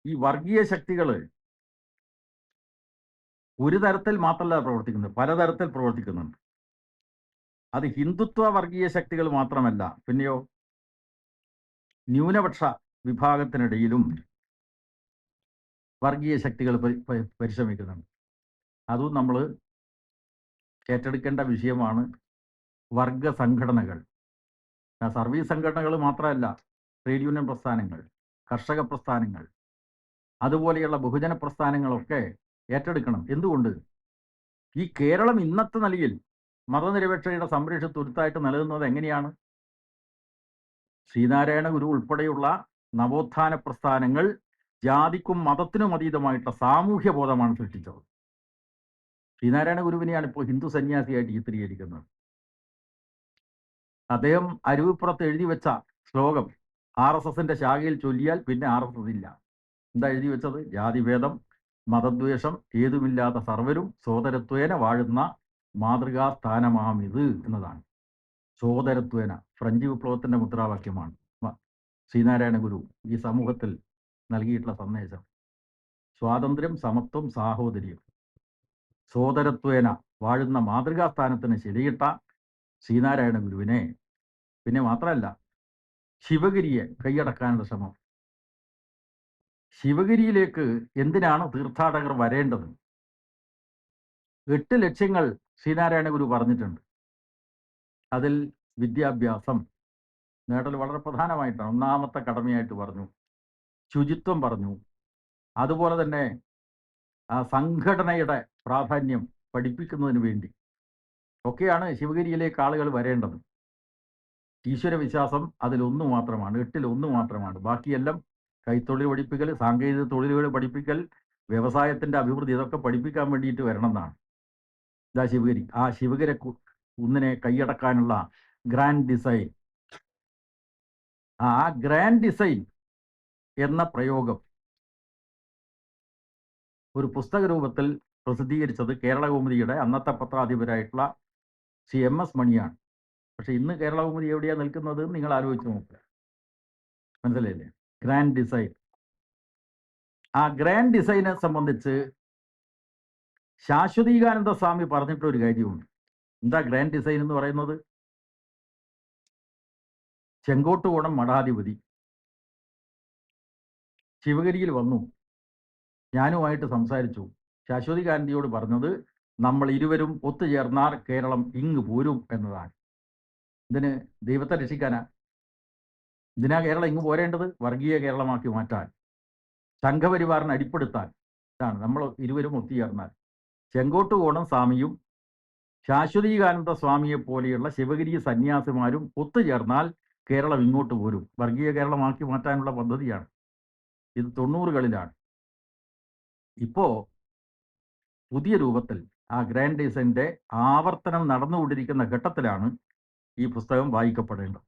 ഈ വർഗീയ ശക്തികൾ ഒരു തരത്തിൽ മാത്രമല്ല പ്രവർത്തിക്കുന്നത്, പലതരത്തിൽ പ്രവർത്തിക്കുന്നുണ്ട്. അത് ഹിന്ദുത്വ വർഗീയ ശക്തികൾ മാത്രമല്ല, പിന്നെയോ ന്യൂനപക്ഷ വിഭാഗത്തിനിടയിലും വർഗീയ ശക്തികൾ പരിശ്രമിക്കുന്നുണ്ട്. അതും നമ്മൾ ഏറ്റെടുക്കേണ്ട വിഷയമാണ്. വർഗ സംഘടനകൾ, സർവീസ് സംഘടനകൾ മാത്രമല്ല, ട്രേഡ് യൂണിയൻ പ്രസ്ഥാനങ്ങൾ, കർഷക പ്രസ്ഥാനങ്ങൾ, അതുപോലെയുള്ള ബഹുജന പ്രസ്ഥാനങ്ങളൊക്കെ ഏറ്റെടുക്കണം. എന്തുകൊണ്ട്? ഈ കേരളം ഇന്നത്തെ നിലയിൽ മതനിരപേക്ഷതയുടെ സംരക്ഷണ തുരുത്തായിട്ട് നിലനിന്നത് എങ്ങനെയാണ്? ശ്രീനാരായണ ഗുരു ഉൾപ്പെടെയുള്ള നവോത്ഥാന പ്രസ്ഥാനങ്ങൾ ജാതിക്കും മതത്തിനും അതീതമായിട്ടുള്ള സാമൂഹ്യ ബോധമാണ് സൃഷ്ടിച്ചത്. ശ്രീനാരായണ ഗുരുവിനെയാണ് ഇപ്പോൾ ഹിന്ദു സന്യാസിയായിട്ട് ചിത്രീകരിക്കുന്നത്. അദ്ദേഹം അരുവിപ്പുറത്ത് എഴുതി വെച്ച ശ്ലോകം RSSന്റെ ശാഖയിൽ ചൊല്ലിയാൽ പിന്നെ RSS ഇല്ല. എന്താ എഴുതി വെച്ചത്? ജാതിഭേദം, മതദ്വേഷം ഏതുമില്ലാത്ത സർവരും സോദരത്വേന വാഴുന്ന മാതൃകാ സ്ഥാനമാമിത് എന്നതാണ്. സോദരത്വേന ഫ്രഞ്ച് വിപ്ലവത്തിന്റെ മുദ്രാവാക്യമാണ് ശ്രീനാരായണ ഗുരു ഈ സമൂഹത്തിൽ നൽകിയിട്ടുള്ള സന്ദേശം. സ്വാതന്ത്ര്യം, സമത്വം, സാഹോദര്യം, സോദരത്വേന വാഴുന്ന മാതൃകാ സ്ഥാനത്തിന് ശരിയിട്ട ശ്രീനാരായണ ഗുരുവിനെ, പിന്നെ മാത്രമല്ല ശിവഗിരിയെ കൈയടക്കാനുള്ള ശ്രമം. ശിവഗിരിയിലേക്ക് എന്തിനാണ് തീർത്ഥാടകർ വരേണ്ടത്? 8 ലക്ഷ്യങ്ങൾ ശ്രീനാരായണ ഗുരു പറഞ്ഞിട്ടുണ്ട്. അതിൽ വിദ്യാഭ്യാസം നേടൽ വളരെ പ്രധാനമായിട്ടാണ് ഒന്നാമത്തെ കടമയായിട്ട് പറഞ്ഞു. ശുചിത്വം പറഞ്ഞു. അതുപോലെ തന്നെ സംഘടനയുടെ പ്രാധാന്യം പഠിപ്പിക്കുന്നതിന് വേണ്ടി ഒക്കെയാണ് ശിവഗിരിയിലേക്ക് ആളുകൾ വരേണ്ടത്. ഈശ്വര വിശ്വാസം അതിലൊന്നു മാത്രമാണ്, 8 മാത്രമാണ്. ബാക്കിയെല്ലാം കൈത്തൊഴിൽ പഠിപ്പിക്കൽ, സാങ്കേതിക തൊഴിലുകൾ പഠിപ്പിക്കൽ, വ്യവസായത്തിന്റെ അഭിവൃദ്ധി, ഇതൊക്കെ പഠിപ്പിക്കാൻ വേണ്ടിയിട്ട് വരണം എന്നാണ്. ഇതാ ശിവഗിരി. ആ ശിവഗിരി കുന്നിനെ കൈയടക്കാനുള്ള ഗ്രാൻഡ് ഡിസൈൻ. ആ ഗ്രാൻഡ് ഡിസൈൻ എന്ന പ്രയോഗം ഒരു പുസ്തക രൂപത്തിൽ പ്രസിദ്ധീകരിച്ചത് കേരളകൗമുദിയുടെ അന്നത്തെ പത്രാധിപരായിട്ടുള്ള ശ്രീ MS മണിയാണ്. പക്ഷെ ഇന്ന് കേരളകൗമുദി എവിടെയാണ് നിൽക്കുന്നത് നിങ്ങൾ ആലോചിച്ച് നോക്കുക. മനസ്സിലായില്ലേ? Grand design. ആ ഗ്രാൻഡ് ഡിസൈനെ സംബന്ധിച്ച് ശാശ്വതീകാനന്ദ സ്വാമി പറഞ്ഞിട്ടൊരു കാര്യമുണ്ട്. എന്താ ഗ്രാൻഡ് ഡിസൈൻ എന്ന് പറയുന്നത്? ചെങ്കോട്ടുകോണം മഠാധിപതി ശിവഗിരിയിൽ വന്നു, ഞാനുമായിട്ട് സംസാരിച്ചു. ശാശ്വതീകാനന്ദയോട് പറഞ്ഞത് നമ്മൾ ഇരുവരും ഒത്തുചേർന്നാൽ കേരളം ഇങ്ങ് പോരും എന്നതാണ്. ഇതിന് ദൈവത്തെ രക്ഷിക്കാനാ? ഇതിനാ കേരളം ഇങ്ങ് പോരേണ്ടത്? വർഗീയ കേരളമാക്കി മാറ്റാൻ, സംഘപരിവാറിനെ അടിപ്പെടുത്താൻ. ഇതാണ് നമ്മൾ ഇരുവരും ഒത്തുചേർന്നാൽ. ചെങ്കോട്ടുകോണം സ്വാമിയും ശാശ്വതീകാനന്ദ സ്വാമിയെ പോലെയുള്ള ശിവഗിരി സന്യാസിമാരും ഒത്തുചേർന്നാൽ കേരളം ഇങ്ങോട്ട് പോരും. വർഗീയ കേരളമാക്കി മാറ്റാനുള്ള പദ്ധതിയാണ് ഇത്. 90കളിലാണ്. ഇപ്പോ പുതിയ രൂപത്തിൽ ആ ഗ്രാൻഡ് ഡിസൈൻ്റെ ആവർത്തനം നടന്നുകൊണ്ടിരിക്കുന്ന ഘട്ടത്തിലാണ് ഈ പുസ്തകം വായിക്കപ്പെടേണ്ടത്.